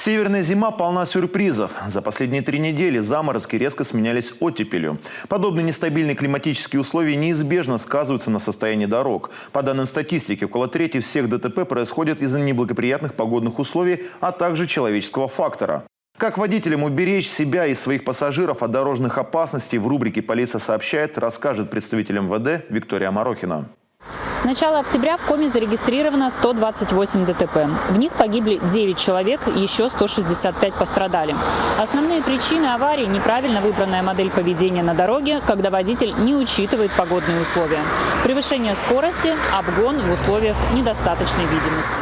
Северная зима полна сюрпризов. За последние 3 недели заморозки резко сменялись оттепелью. Подобные нестабильные климатические условия неизбежно сказываются на состоянии дорог. По данным статистики, около трети всех ДТП происходят из-за неблагоприятных погодных условий, а также человеческого фактора. Как водителям уберечь себя и своих пассажиров от дорожных опасностей, в рубрике «Полиция сообщает», расскажет представитель МВД Виктория Марохина. С начала октября в Коми зарегистрировано 128 ДТП. В них погибли 9 человек, еще 165 пострадали. Основные причины аварий – неправильно выбранная модель поведения на дороге, когда водитель не учитывает погодные условия, превышение скорости, обгон в условиях недостаточной видимости.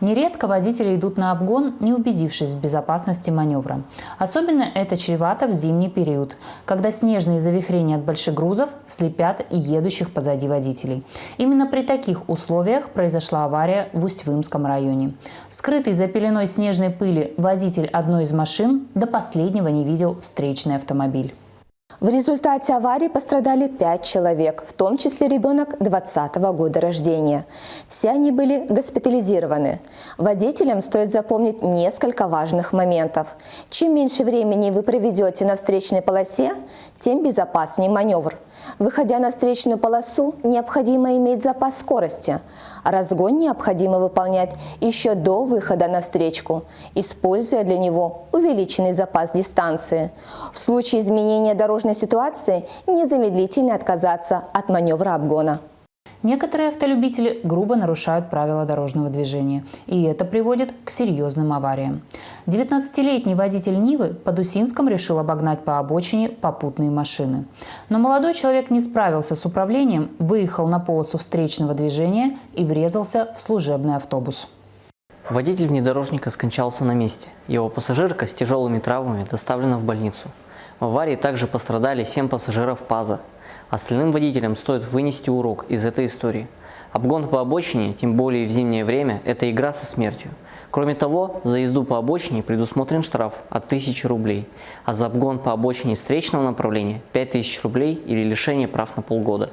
Нередко водители идут на обгон, не убедившись в безопасности маневра. Особенно это чревато в зимний период, когда снежные завихрения от больших грузов слепят и едущих позади водителей. Именно при таких условиях произошла авария в Усть-Вымском районе. Скрытый за пеленой снежной пыли водитель одной из машин до последнего не видел встречный автомобиль. В результате аварии пострадали 5 человек, в том числе ребенок 2020 года рождения. Все они были госпитализированы. Водителям стоит запомнить несколько важных моментов. Чем меньше времени вы проведете на встречной полосе, тем безопаснее маневр. Выходя на встречную полосу, необходимо иметь запас скорости. Разгон необходимо выполнять еще до выхода на встречку, используя для него увеличенный запас дистанции. В случае изменения дорожной ситуации незамедлительно отказаться от маневра обгона. Некоторые автолюбители грубо нарушают правила дорожного движения, и это приводит к серьезным авариям. 19-летний водитель Нивы под Усинском решил обогнать по обочине попутные машины. Но молодой человек не справился с управлением, выехал на полосу встречного движения и врезался в служебный автобус. Водитель внедорожника скончался на месте. Его пассажирка с тяжелыми травмами доставлена в больницу. В аварии также пострадали 7 пассажиров ПАЗа. Остальным водителям стоит вынести урок из этой истории. Обгон по обочине, тем более в зимнее время, это игра со смертью. Кроме того, за езду по обочине предусмотрен штраф от 1000 рублей, а за обгон по обочине встречного направления – 5000 рублей или лишение прав на полгода.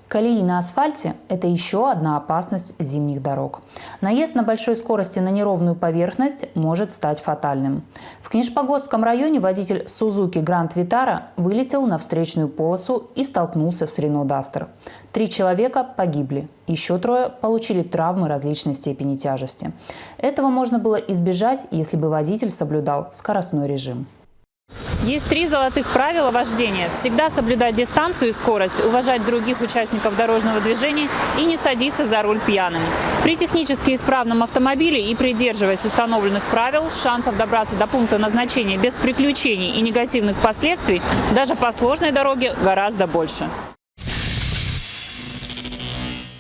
Колеи на асфальте – это еще одна опасность зимних дорог. Наезд на большой скорости на неровную поверхность может стать фатальным. В Книжпогосском районе водитель Suzuki Grand Vitara вылетел на встречную полосу и столкнулся с Renault Duster. 3 человека погибли, еще 3 получили травмы различной степени тяжести. Этого можно было избежать, если бы водитель соблюдал скоростной режим. Есть 3 золотых правила вождения. Всегда соблюдать дистанцию и скорость, уважать других участников дорожного движения и не садиться за руль пьяным. При технически исправном автомобиле и придерживаясь установленных правил, шансов добраться до пункта назначения без приключений и негативных последствий даже по сложной дороге гораздо больше.